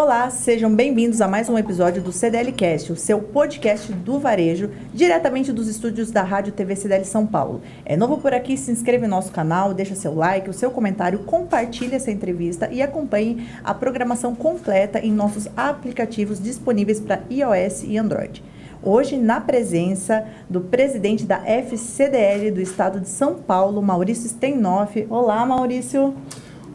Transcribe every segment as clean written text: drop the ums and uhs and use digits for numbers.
Olá, sejam bem-vindos a mais um episódio do CDLcast, o seu podcast do varejo, diretamente dos estúdios da Rádio TV CDL São Paulo. É novo por aqui? Se inscreva no nosso canal, deixa seu like, o seu comentário, compartilhe essa entrevista e acompanhe a programação completa em nossos aplicativos disponíveis para iOS e Android. Hoje, na presença do presidente da FCDL do estado de São Paulo, Maurício Steinhoff. Olá, Maurício.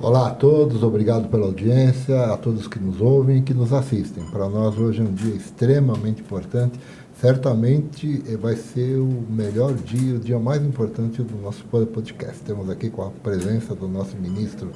Olá a todos, obrigado pela audiência, a todos que nos ouvem e que nos assistem. Para nós hoje é um dia extremamente importante, certamente vai ser o melhor dia, o dia mais importante do nosso podcast. Temos aqui com a presença do nosso ministro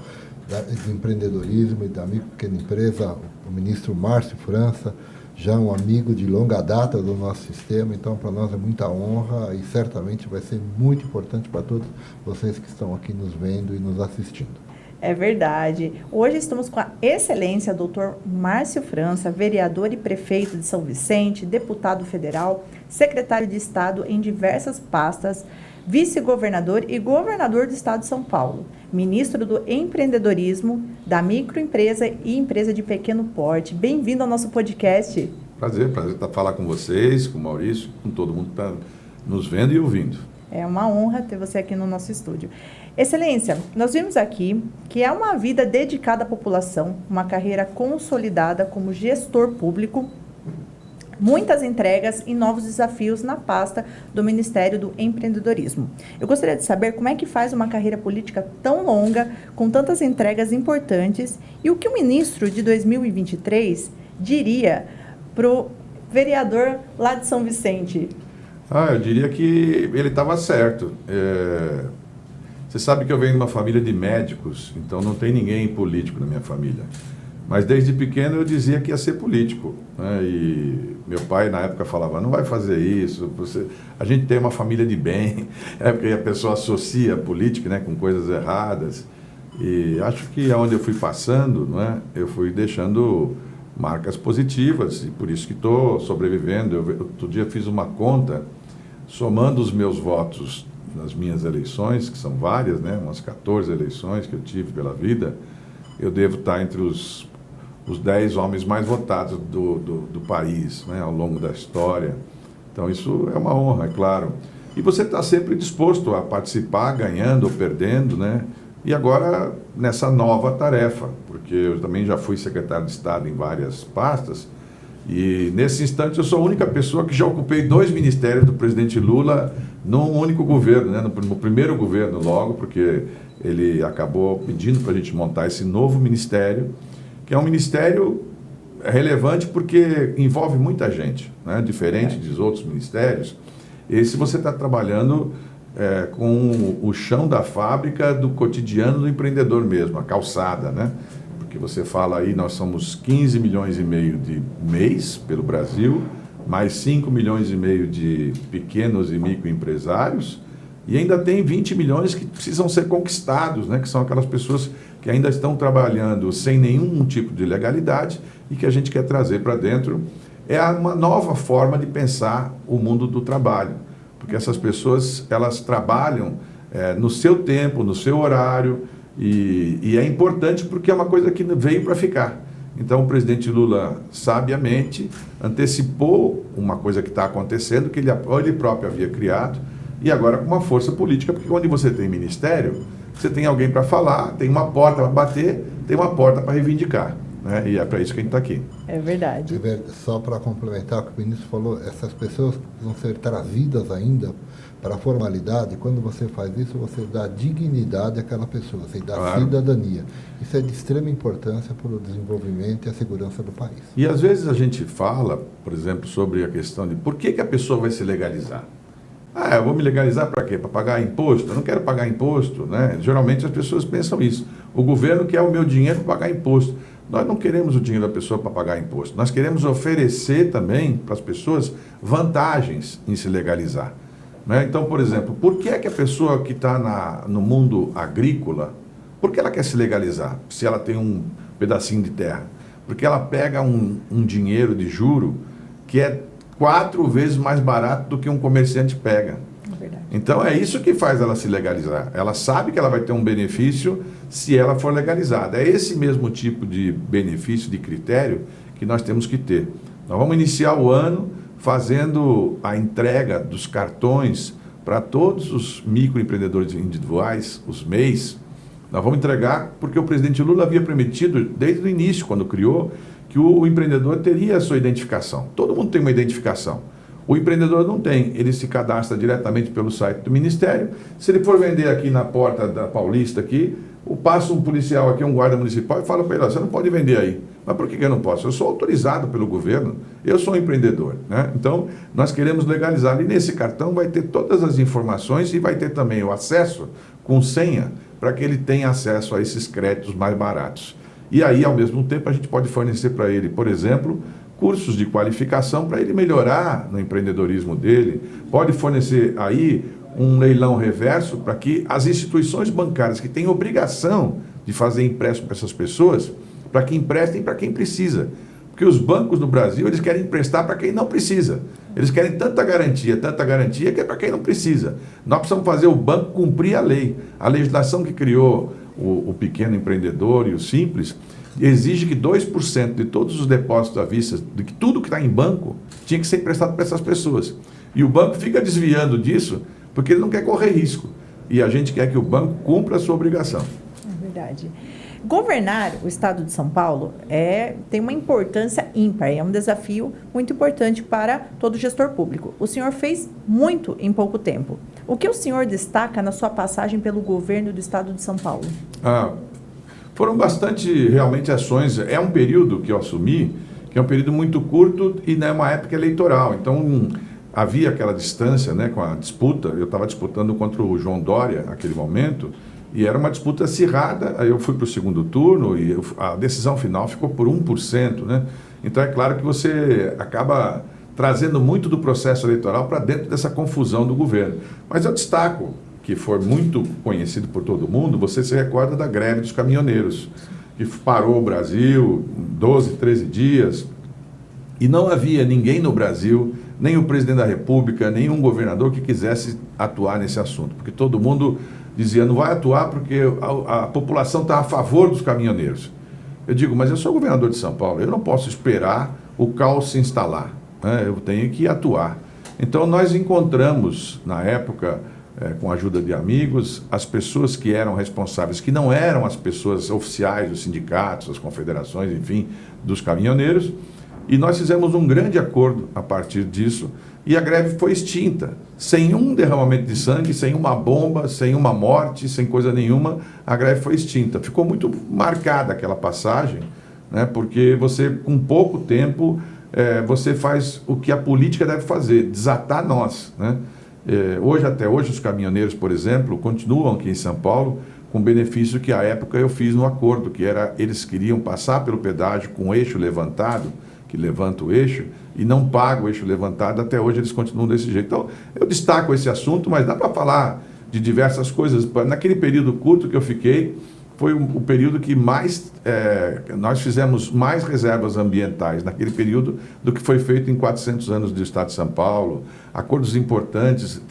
do empreendedorismo e da micro e pequena empresa, o ministro Márcio França, já um amigo de longa data do nosso sistema, então para nós é muita honra e certamente vai ser muito importante para todos vocês que estão aqui nos vendo e nos assistindo. É verdade. Hoje estamos com a excelência doutor Márcio França, vereador e prefeito de São Vicente, deputado federal, secretário de Estado em diversas pastas, vice-governador e governador do estado de São Paulo, ministro do empreendedorismo, da microempresa e empresa de pequeno porte. Bem-vindo ao nosso podcast. Prazer estar falar com vocês, com o Maurício, com todo mundo que está nos vendo e ouvindo. É uma honra ter você aqui no nosso estúdio. Excelência, nós vimos aqui que é uma vida dedicada à população, uma carreira consolidada como gestor público, muitas entregas e novos desafios na pasta do Ministério do Empreendedorismo. Eu gostaria de saber como é que faz uma carreira política tão longa, com tantas entregas importantes, e o que o ministro de 2023 diria para o vereador lá de São Vicente? Eu diria que ele estava certo. Você sabe que eu venho de uma família de médicos, então não tem ninguém político na minha família. Mas desde pequeno eu dizia que ia ser político, né? E meu pai na época falava, não vai fazer isso, a gente tem uma família de bem, porque a pessoa associa a política, né, com coisas erradas. E acho que aonde eu fui passando, não é, eu fui deixando marcas positivas, e por isso que estou sobrevivendo. Outro dia fiz uma conta, somando os meus votos nas minhas eleições, que são várias, né, umas 14 eleições que eu tive pela vida, eu devo estar entre os 10 homens mais votados do país, né, ao longo da história. Então isso é uma honra, é claro. E você está sempre disposto a participar, ganhando ou perdendo, né? E agora nessa nova tarefa, porque eu também já fui secretário de Estado em várias pastas, e nesse instante eu sou a única pessoa que já ocupei 2 ministérios do presidente Lula num único governo, né? No primeiro governo logo, porque ele acabou pedindo para a gente montar esse novo ministério, que é um ministério relevante porque envolve muita gente, né? Diferente dos outros ministérios. Esse você está trabalhando com o chão da fábrica do cotidiano do empreendedor mesmo, a calçada, né? Porque você fala aí, nós somos 15 milhões e meio de mês pelo Brasil, mais 5 milhões e meio de pequenos e microempresários, e ainda tem 20 milhões que precisam ser conquistados, né? Que são aquelas pessoas que ainda estão trabalhando sem nenhum tipo de legalidade e que a gente quer trazer para dentro. É uma nova forma de pensar o mundo do trabalho, porque essas pessoas, elas trabalham no seu tempo, no seu horário, e é importante porque é uma coisa que veio para ficar. Então o presidente Lula, sabiamente, antecipou uma coisa que está acontecendo, que ele próprio havia criado, e agora com uma força política, porque onde você tem ministério, você tem alguém para falar, tem uma porta para bater, tem uma porta para reivindicar, né? E é para isso que a gente está aqui. É verdade. Só para complementar o que o ministro falou, essas pessoas vão ser trazidas ainda para a formalidade. Quando você faz isso, você dá dignidade àquela pessoa, você dá Claro. Cidadania. Isso é de extrema importância para o desenvolvimento e a segurança do país. E às vezes a gente fala, por exemplo, sobre a questão de por que a pessoa vai se legalizar. Eu vou me legalizar para quê? Para pagar imposto? Eu não quero pagar imposto, né? Geralmente as pessoas pensam isso. O governo quer o meu dinheiro para pagar imposto. Nós não queremos o dinheiro da pessoa para pagar imposto. Nós queremos oferecer também para as pessoas vantagens em se legalizar, né? Então, por exemplo, por que é que a pessoa que está no mundo agrícola, por que ela quer se legalizar? Se ela tem um pedacinho de terra. Porque ela pega um dinheiro de juro que é 4 vezes mais barato do que um comerciante pega. É verdade. Então é isso que faz ela se legalizar. Ela sabe que ela vai ter um benefício se ela for legalizada. É esse mesmo tipo de benefício, de critério, que nós temos que ter. Nós vamos iniciar o ano fazendo a entrega dos cartões para todos os microempreendedores individuais, os MEIs. Nós vamos entregar porque o presidente Lula havia prometido, desde o início, quando criou, que o empreendedor teria a sua identificação. Todo mundo tem uma identificação. O empreendedor não tem, ele se cadastra diretamente pelo site do Ministério. Se ele for vender aqui na porta da Paulista, aqui, passa um policial aqui, um guarda municipal, e fala para ele, você não pode vender aí. Mas por que eu não posso? Eu sou autorizado pelo governo, eu sou um empreendedor, né? Então, nós queremos legalizar. E nesse cartão vai ter todas as informações e vai ter também o acesso com senha para que ele tenha acesso a esses créditos mais baratos. E aí, ao mesmo tempo, a gente pode fornecer para ele, por exemplo, cursos de qualificação para ele melhorar no empreendedorismo dele. Pode fornecer aí um leilão reverso para que as instituições bancárias que têm obrigação de fazer empréstimo para essas pessoas, para que emprestem para quem precisa. Porque os bancos no Brasil, eles querem emprestar para quem não precisa. Eles querem tanta garantia, que é para quem não precisa. Nós precisamos fazer o banco cumprir a lei. A legislação que criou o pequeno empreendedor e o simples exige que 2% de todos os depósitos à vista, de que tudo que está em banco, tinha que ser emprestado para essas pessoas. E o banco fica desviando disso porque ele não quer correr risco. E a gente quer que o banco cumpra a sua obrigação. É verdade. Governar o estado de São Paulo tem uma importância ímpar, é um desafio muito importante para todo gestor público. O senhor fez muito em pouco tempo. O que o senhor destaca na sua passagem pelo governo do estado de São Paulo? Foram bastante, realmente, ações. É um período que eu assumi, que é um período muito curto e não é uma época eleitoral. Então, havia aquela distância, né, com a disputa. Eu estava disputando contra o João Dória naquele momento, e era uma disputa acirrada. Aí eu fui para o segundo turno e a decisão final ficou por 1%, né? Então, é claro que você acaba trazendo muito do processo eleitoral para dentro dessa confusão do governo. Mas eu destaco, que foi muito conhecido por todo mundo, você se recorda da greve dos caminhoneiros, que parou o Brasil 12, 13 dias, e não havia ninguém no Brasil, nem o presidente da República, nenhum governador que quisesse atuar nesse assunto, porque todo mundo dizia, não vai atuar porque a população está a favor dos caminhoneiros. Eu digo, mas eu sou governador de São Paulo, eu não posso esperar o caos se instalar, né? Eu tenho que atuar. Então nós encontramos, na época, com a ajuda de amigos, as pessoas que eram responsáveis, que não eram as pessoas oficiais dos sindicatos, das confederações, enfim, dos caminhoneiros, e nós fizemos um grande acordo a partir disso, e a greve foi extinta, sem um derramamento de sangue, sem uma bomba, sem uma morte, sem coisa nenhuma, a greve foi extinta. Ficou muito marcada aquela passagem, né, porque você, com pouco tempo, você faz o que a política deve fazer, desatar nós, né? Até hoje, os caminhoneiros, por exemplo, continuam aqui em São Paulo com benefício que à época eu fiz no acordo, que era, eles queriam passar pelo pedágio com o eixo levantado, que levanta o eixo, e não paga o eixo levantado, até hoje eles continuam desse jeito. Então, eu destaco esse assunto, mas dá para falar de diversas coisas. Naquele período curto que eu fiquei, foi o período que mais, nós fizemos mais reservas ambientais naquele período do que foi feito em 400 anos do Estado de São Paulo, acordos importantes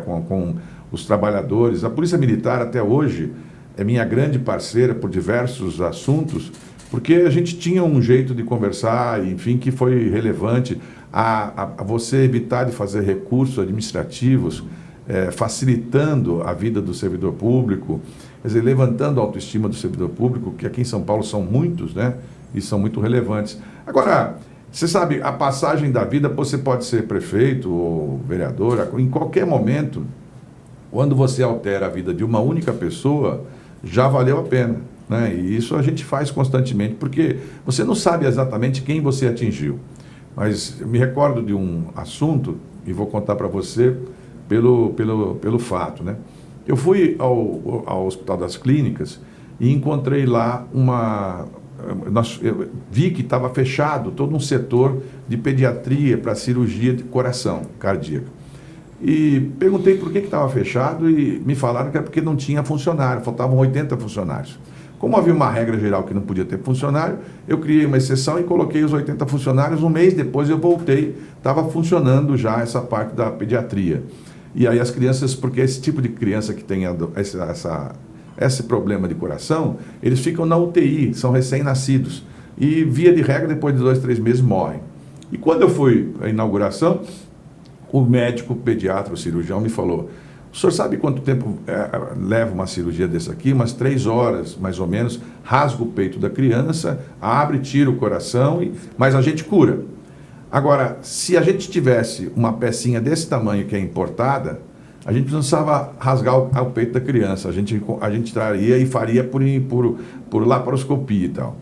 com os trabalhadores. A Polícia Militar até hoje é minha grande parceira por diversos assuntos, porque a gente tinha um jeito de conversar, enfim, que foi relevante a você evitar de fazer recursos administrativos, facilitando a vida do servidor público, quer dizer, levantando a autoestima do servidor público, que aqui em São Paulo são muitos, né? E são muito relevantes. Agora, você sabe, a passagem da vida, você pode ser prefeito ou vereador, em qualquer momento, quando você altera a vida de uma única pessoa, já valeu a pena, né? E isso a gente faz constantemente, porque você não sabe exatamente quem você atingiu. Mas eu me recordo de um assunto, e vou contar para você pelo fato, né? Eu fui ao Hospital das Clínicas e encontrei lá eu vi que estava fechado todo um setor de pediatria para cirurgia de coração cardíaco. E perguntei por que estava fechado e me falaram que era porque não tinha funcionário, faltavam 80 funcionários. Como havia uma regra geral que não podia ter funcionário, eu criei uma exceção e coloquei os 80 funcionários. Um mês depois eu voltei, estava funcionando já essa parte da pediatria. E aí as crianças, porque esse tipo de criança que tem esse problema de coração, eles ficam na UTI, são recém-nascidos. E, via de regra, depois de 2, 3 meses, morrem. E quando eu fui à inauguração, o médico, o pediatra, o cirurgião me falou: o senhor sabe quanto tempo leva uma cirurgia dessa aqui? Umas 3 horas, mais ou menos, rasga o peito da criança, abre, tira o coração, mas a gente cura. Agora, se a gente tivesse uma pecinha desse tamanho que é importada, a gente não precisava rasgar o peito da criança, a gente traria e faria por laparoscopia e tal.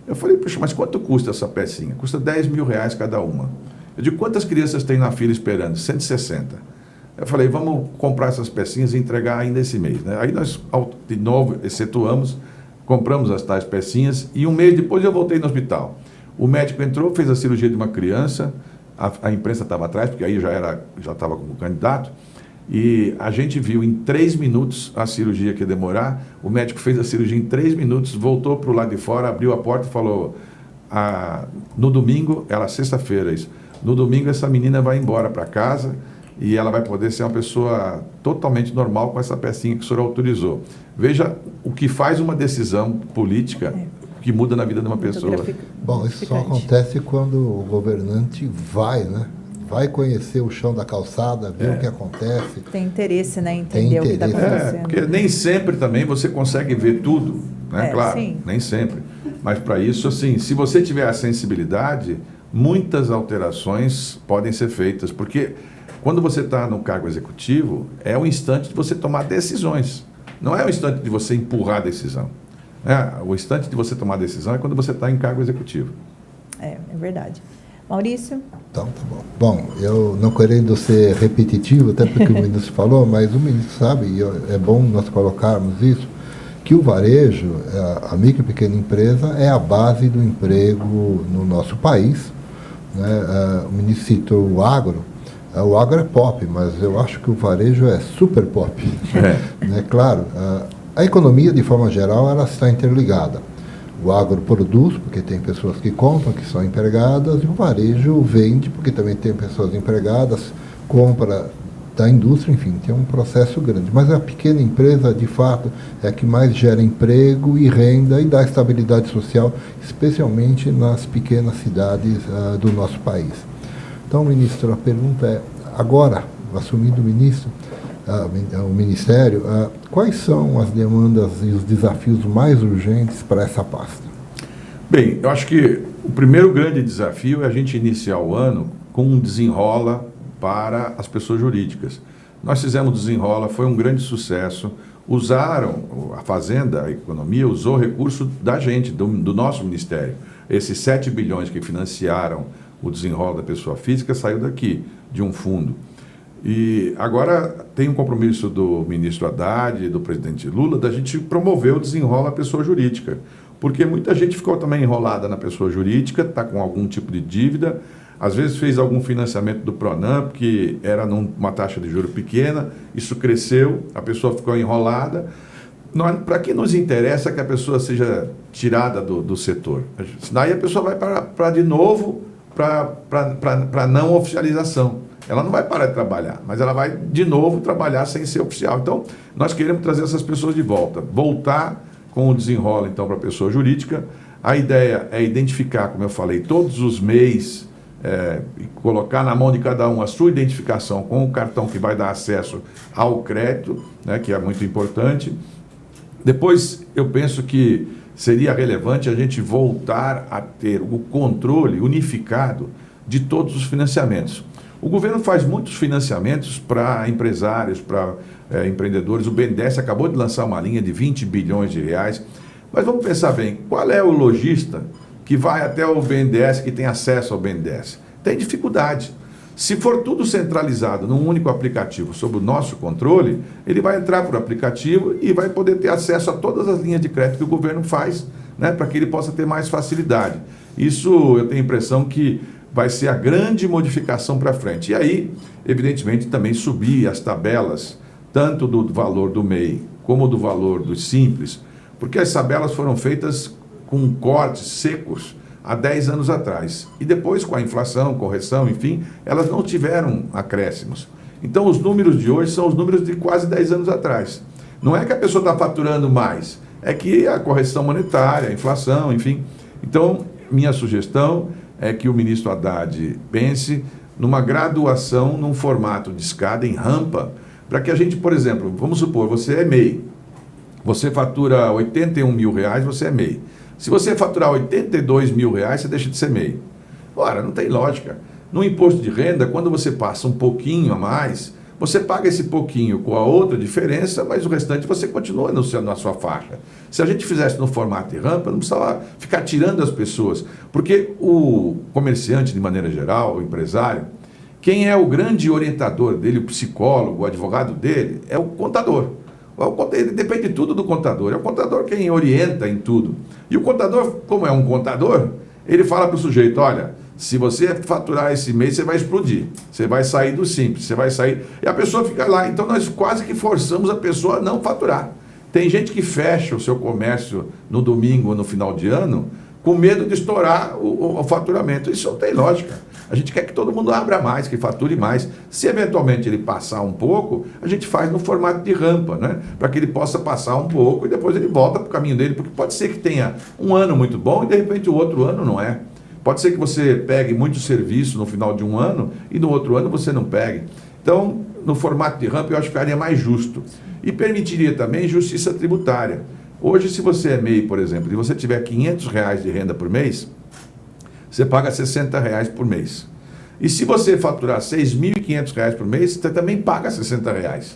Eu falei: puxa, mas quanto custa essa pecinha? Custa R$10.000 cada uma. Eu digo: quantas crianças tem na fila esperando? 160. Eu falei: vamos comprar essas pecinhas e entregar ainda esse mês, né? Aí nós, de novo, excetuamos, compramos as tais pecinhas e um mês depois eu voltei no hospital. O médico entrou, fez a cirurgia de uma criança, a imprensa estava atrás, porque aí já estava como candidato, e a gente viu em 3 minutos a cirurgia que ia demorar. O médico fez a cirurgia em 3 minutos, voltou para o lado de fora, abriu a porta e falou: no domingo, sexta-feira isso, no domingo essa menina vai embora para casa e ela vai poder ser uma pessoa totalmente normal com essa pecinha que o senhor autorizou. Veja o que faz uma decisão política que muda na vida de uma pessoa. Bom, isso só acontece quando o governante vai, né? Vai conhecer o chão da calçada, ver o que acontece. Tem interesse, né? Entender o que está acontecendo. Porque nem sempre também você consegue ver tudo, né? Claro, sim. Nem sempre. Mas para isso, assim, se você tiver a sensibilidade, muitas alterações podem ser feitas. Porque quando você está no cargo executivo, é o instante de você tomar decisões. Não é o instante de você empurrar a decisão. O instante de você tomar a decisão é quando você está em cargo executivo. É verdade. Maurício? Então, tá bom. Bom, eu não querendo ser repetitivo, até porque o ministro falou, mas o ministro sabe, e é bom nós colocarmos isso, que o varejo, a micro e pequena empresa, é a base do emprego no nosso país, né? O ministro citou o agro. O agro é pop, mas eu acho que o varejo é super pop. Né? Claro, a economia, de forma geral, ela está interligada. O agro produz, porque tem pessoas que compram, que são empregadas, e o varejo vende, porque também tem pessoas empregadas, compra da indústria, enfim, tem um processo grande. Mas a pequena empresa, de fato, é a que mais gera emprego e renda e dá estabilidade social, especialmente nas pequenas cidades do nosso país. Então, ministro, a pergunta é, agora, assumindo o Ministério, quais são as demandas e os desafios mais urgentes para essa pasta? Bem, eu acho que o primeiro grande desafio é a gente iniciar o ano com um desenrola para as pessoas jurídicas. Nós fizemos o desenrola, foi um grande sucesso. Usaram, a Fazenda, a Economia, usou recurso da gente, do nosso Ministério. Esses 7 bilhões que financiaram o desenrola da pessoa física saiu daqui, de um fundo. E agora tem um compromisso do ministro Haddad e do presidente Lula da gente promover o desenrola a pessoa jurídica. Porque muita gente ficou também enrolada na pessoa jurídica, está com algum tipo de dívida, às vezes fez algum financiamento do Pronamp, que era numa taxa de juros pequena, isso cresceu, a pessoa ficou enrolada. Para que nos interessa que a pessoa seja tirada do setor? Daí a pessoa vai de novo para não oficialização. Ela não vai parar de trabalhar, mas ela vai de novo trabalhar sem ser oficial. Então, nós queremos trazer essas pessoas de volta. Voltar com o desenrola, então, para a pessoa jurídica. A ideia é identificar, como eu falei, todos os MEIs, e colocar na mão de cada um a sua identificação com o cartão que vai dar acesso ao crédito, né, que é muito importante. Depois, eu penso que seria relevante a gente voltar a ter o controle unificado de todos os financiamentos. O governo faz muitos financiamentos para empresários, para empreendedores. O BNDES acabou de lançar uma linha de 20 bilhões de reais. Mas vamos pensar bem, qual é o lojista que vai até o BNDES, que tem acesso ao BNDES? Tem dificuldade. Se for tudo centralizado num único aplicativo, sob o nosso controle, ele vai entrar por aplicativo e vai poder ter acesso a todas as linhas de crédito que o governo faz, né, para que ele possa ter mais facilidade. Isso eu tenho a impressão que vai ser a grande modificação para frente. E aí, evidentemente, também subir as tabelas, tanto do valor do MEI como do valor dos Simples, porque as tabelas foram feitas com cortes secos há 10 anos atrás. E depois, com a inflação, correção, enfim, elas não tiveram acréscimos. Então, os números de hoje são os números de quase 10 anos atrás. Não é que a pessoa está faturando mais, é que a correção monetária, a inflação, enfim. Então, minha sugestão é que o ministro Haddad pense numa graduação, num formato de escada, em rampa, para que a gente, por exemplo, vamos supor, você é MEI, você fatura R$81 mil, você é MEI. Se você faturar R$82 mil, você deixa de ser MEI. Ora, não tem lógica. No imposto de renda, quando você passa um pouquinho a mais, você paga esse pouquinho com a outra diferença, mas o restante você continua na sua faixa. Se a gente fizesse no formato de rampa, não precisava ficar tirando as pessoas, porque o comerciante, de maneira geral, o empresário, quem é o grande orientador dele, o psicólogo, o advogado dele, é o contador. Ele depende de tudo do contador, é o contador quem orienta em tudo. E o contador, como é um contador, ele fala para o sujeito, olha, se você faturar esse mês, você vai explodir. Você vai sair do simples, você vai sair... E a pessoa fica lá. Então, nós quase que forçamos a pessoa a não faturar. Tem gente que fecha o seu comércio no domingo ou no final de ano com medo de estourar o faturamento. Isso não tem lógica. A gente quer que todo mundo abra mais, que fature mais. Se eventualmente ele passar um pouco, a gente faz no formato de rampa, né? Para que ele possa passar um pouco e depois ele volta para o caminho dele. Porque pode ser que tenha um ano muito bom e de repente o outro ano não é. Pode ser que você pegue muito serviço no final de um ano e no outro ano você não pegue. Então, no formato de rampa, eu acho que ficaria mais justo. E permitiria também justiça tributária. Hoje, se você é MEI, por exemplo, e você tiver R$500 de renda por mês, você paga R$60 por mês. E se você faturar R$6.500 por mês, você também paga R$60.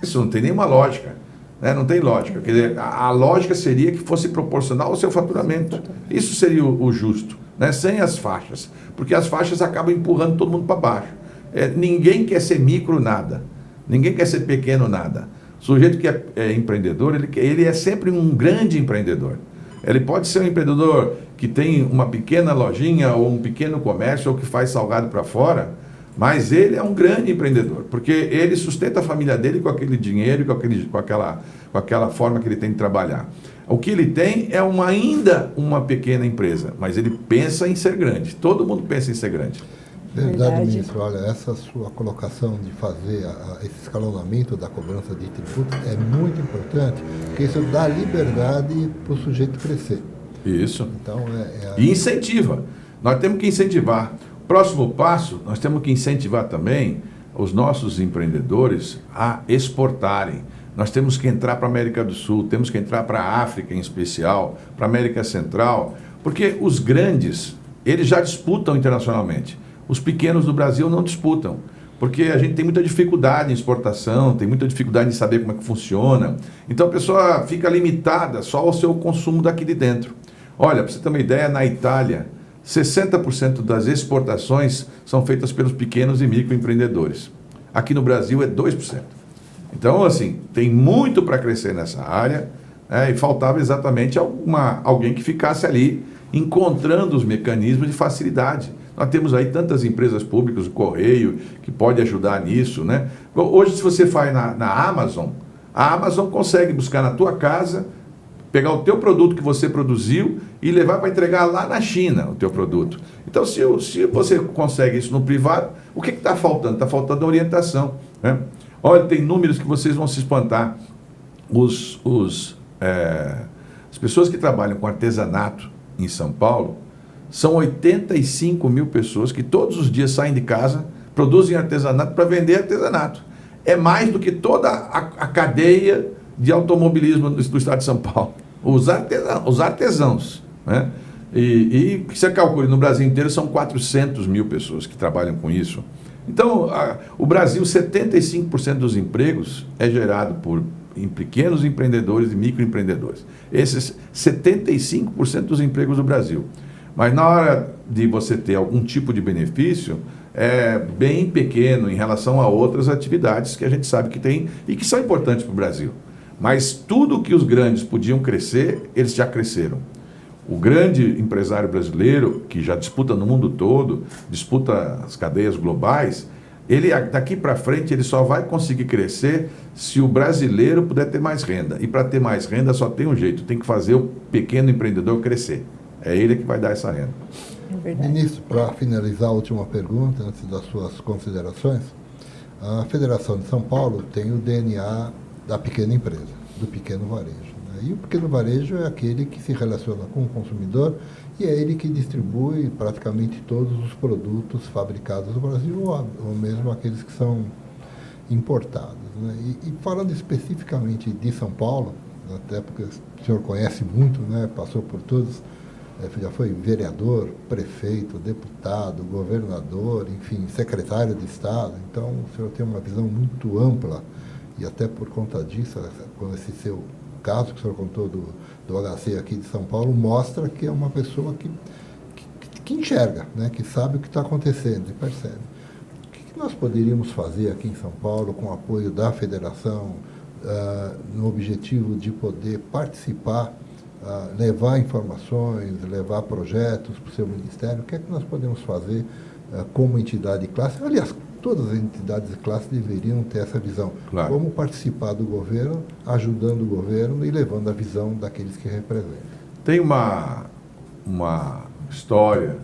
Isso não tem nenhuma lógica. Né? Não tem lógica. Quer dizer, a lógica seria que fosse proporcional ao seu faturamento. Isso seria o justo. Né, sem as faixas, porque as faixas acabam empurrando todo mundo para baixo. Ninguém quer ser micro nada, ninguém quer ser pequeno nada. O sujeito que é empreendedor, ele é sempre um grande empreendedor. Ele pode ser um empreendedor que tem uma pequena lojinha ou um pequeno comércio ou que faz salgado para fora, mas ele é um grande empreendedor, porque ele sustenta a família dele com aquele dinheiro, com aquela forma que ele tem de trabalhar. O que ele tem é ainda uma pequena empresa, mas ele pensa em ser grande. Todo mundo pensa em ser grande. Verdade, ministro. Olha, essa sua colocação de fazer esse escalonamento da cobrança de tributo é muito importante, porque isso dá liberdade para o sujeito crescer. Isso. Então, E incentiva. Nós temos que incentivar. Próximo passo, nós temos que incentivar também os nossos empreendedores a exportarem. Nós temos que entrar para a América do Sul, temos que entrar para a África em especial, para a América Central, porque os grandes, eles já disputam internacionalmente. Os pequenos do Brasil não disputam, porque a gente tem muita dificuldade em exportação, tem muita dificuldade em saber como é que funciona. Então a pessoa fica limitada só ao seu consumo daqui de dentro. Olha, para você ter uma ideia, na Itália, 60% das exportações são feitas pelos pequenos e microempreendedores. Aqui no Brasil é 2%. Então, assim, tem muito para crescer nessa área, e faltava exatamente alguém que ficasse ali encontrando os mecanismos de facilidade. Nós temos aí tantas empresas públicas, o Correio, que pode ajudar nisso, né? Hoje, se você faz na Amazon, a Amazon consegue buscar na tua casa, pegar o teu produto que você produziu e levar para entregar lá na China o teu produto. Então, se você consegue isso no privado, o que está faltando? Está faltando orientação, né? Olha, tem números que vocês vão se espantar. As pessoas que trabalham com artesanato em São Paulo são 85 mil pessoas que todos os dias saem de casa, produzem artesanato para vender artesanato. É mais do que toda a cadeia de automobilismo do estado de São Paulo. Os artesãos. Né? E você calcula, no Brasil inteiro são 400 mil pessoas que trabalham com isso. Então, o Brasil, 75% dos empregos é gerado em pequenos empreendedores e microempreendedores. Esses 75% dos empregos do Brasil. Mas na hora de você ter algum tipo de benefício, é bem pequeno em relação a outras atividades que a gente sabe que tem e que são importantes para o Brasil. Mas tudo que os grandes podiam crescer, eles já cresceram. O grande empresário brasileiro, que já disputa no mundo todo, disputa as cadeias globais, ele daqui para frente ele só vai conseguir crescer se o brasileiro puder ter mais renda. E para ter mais renda só tem um jeito, tem que fazer o pequeno empreendedor crescer. É ele que vai dar essa renda. É verdade. Ministro, para finalizar a última pergunta, antes das suas considerações, A Federação de São Paulo tem o DNA da pequena empresa, do pequeno varejo, né? E o pequeno varejo é aquele que se relaciona com o consumidor e é ele que distribui praticamente todos os produtos fabricados no Brasil, ou mesmo aqueles que são importados, né? E falando especificamente de São Paulo, até porque o senhor conhece muito, né? Passou por todos, já foi vereador, prefeito, deputado, governador, enfim, secretário de Estado. Então, o senhor tem uma visão muito ampla e até por conta disso, com esse seu caso que o senhor contou do HC aqui de São Paulo, mostra que é uma pessoa que enxerga, né? Que sabe o que está acontecendo e percebe. O que nós poderíamos fazer aqui em São Paulo com o apoio da federação, no objetivo de poder participar, levar informações, levar projetos para o seu ministério? O que é que nós podemos fazer como entidade de classe? Aliás, todas as entidades de classe deveriam ter essa visão. Claro. Como participar do governo, ajudando o governo e levando a visão daqueles que representam. Tem uma história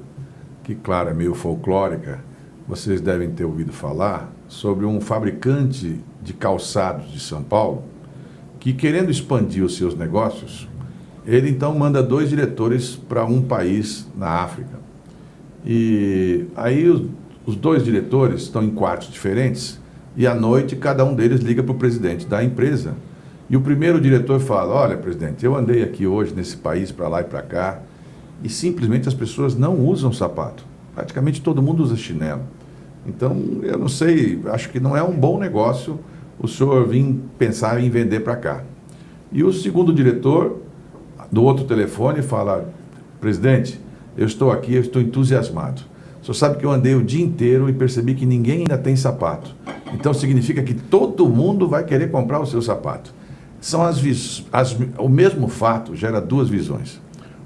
que, claro, é meio folclórica, vocês devem ter ouvido falar, sobre um fabricante de calçados de São Paulo que, querendo expandir os seus negócios, ele então manda 2 diretores para um país na África. E aí os 2 diretores estão em quartos diferentes e à noite cada um deles liga para o presidente da empresa. E o primeiro diretor fala: olha, presidente, eu andei aqui hoje nesse país para lá e para cá e simplesmente as pessoas não usam sapato. Praticamente todo mundo usa chinelo. Então, eu não sei, acho que não é um bom negócio o senhor vir pensar em vender para cá. E o segundo diretor do outro telefone fala: presidente, eu estou aqui, eu estou entusiasmado. O senhor sabe que eu andei o dia inteiro e percebi que ninguém ainda tem sapato. Então significa que todo mundo vai querer comprar o seu sapato. O mesmo fato gera 2 visões.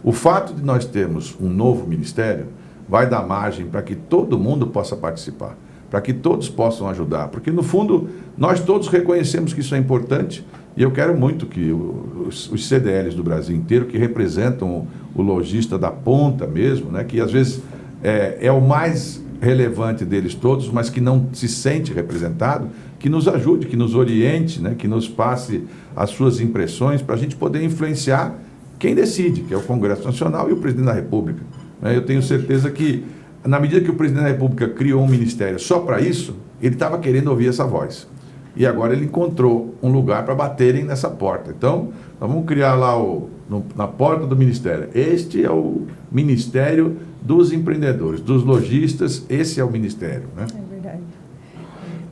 O fato de nós termos um novo ministério vai dar margem para que todo mundo possa participar, para que todos possam ajudar, porque no fundo nós todos reconhecemos que isso é importante. E eu quero muito que os CDLs do Brasil inteiro, que representam o lojista da ponta mesmo, né, que às vezes é o mais relevante deles todos, mas que não se sente representado, que nos ajude, que nos oriente, né, que nos passe as suas impressões para a gente poder influenciar quem decide, que é o Congresso Nacional e o Presidente da República. Eu tenho certeza que, na medida que o Presidente da República criou um ministério só para isso, ele estava querendo ouvir essa voz. E agora ele encontrou um lugar para baterem nessa porta. Então, nós vamos criar lá na porta do Ministério. Este é o Ministério dos Empreendedores, dos Lojistas, esse é o Ministério, né? É verdade.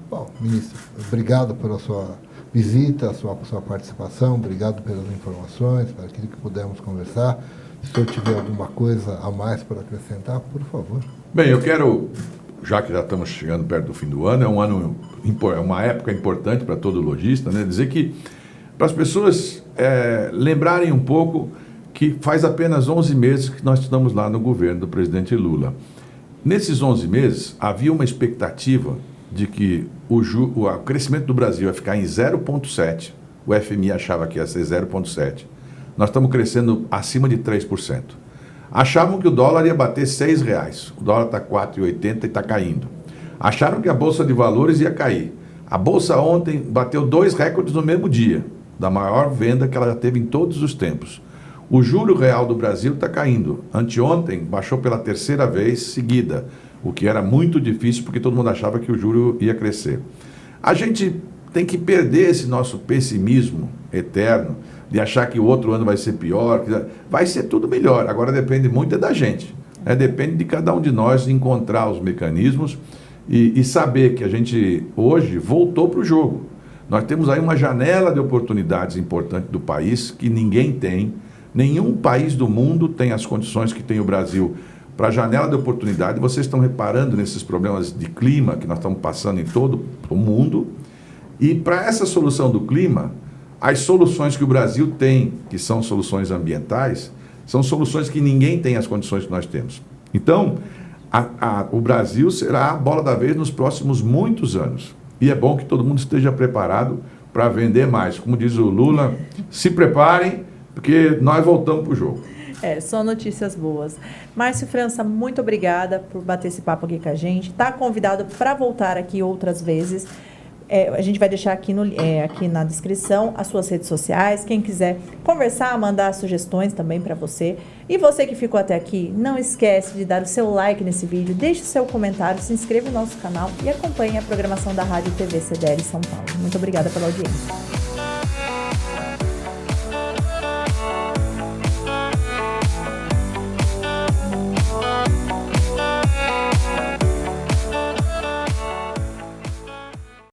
Bom, ministro, obrigado pela sua visita, a sua participação, obrigado pelas informações, para aquilo que pudemos conversar. Se o senhor tiver alguma coisa a mais para acrescentar, por favor. Bem, eu quero, já que já estamos chegando perto do fim do ano, é uma época importante para todo lojista, né? Dizer que, para as pessoas lembrarem um pouco que faz apenas 11 meses que nós estamos lá no governo do presidente Lula. Nesses 11 meses, havia uma expectativa de que o crescimento do Brasil ia ficar em 0,7%, o FMI achava que ia ser 0,7%. Nós estamos crescendo acima de 3%. Achavam que o dólar ia bater R$6. O dólar está 4,80 e está caindo. Acharam que a Bolsa de Valores ia cair. A Bolsa ontem bateu 2 recordes no mesmo dia, da maior venda que ela já teve em todos os tempos. O juro real do Brasil está caindo. Anteontem baixou pela 3ª vez seguida, o que era muito difícil porque todo mundo achava que o juro ia crescer. A gente tem que perder esse nosso pessimismo eterno de achar que o outro ano vai ser pior, vai ser tudo melhor. Agora depende muito da gente, né? Depende de cada um de nós encontrar os mecanismos e saber que a gente hoje voltou para o jogo. Nós temos aí uma janela de oportunidades importante do país que ninguém tem, nenhum país do mundo tem as condições que tem o Brasil para a janela de oportunidade. Vocês estão reparando nesses problemas de clima que nós estamos passando em todo o mundo. E para essa solução do clima, as soluções que o Brasil tem, que são soluções ambientais, são soluções que ninguém tem as condições que nós temos. Então, o Brasil será a bola da vez nos próximos muitos anos. E é bom que todo mundo esteja preparado para vender mais. Como diz o Lula, se preparem, porque nós voltamos para o jogo. Só notícias boas. Márcio França, muito obrigada por bater esse papo aqui com a gente. Está convidado para voltar aqui outras vezes. A gente vai deixar aqui, aqui na descrição as suas redes sociais. Quem quiser conversar, mandar sugestões também para você. E você que ficou até aqui, não esquece de dar o seu like nesse vídeo, deixe o seu comentário, se inscreva no nosso canal e acompanhe a programação da Rádio TV CDL São Paulo. Muito obrigada pela audiência.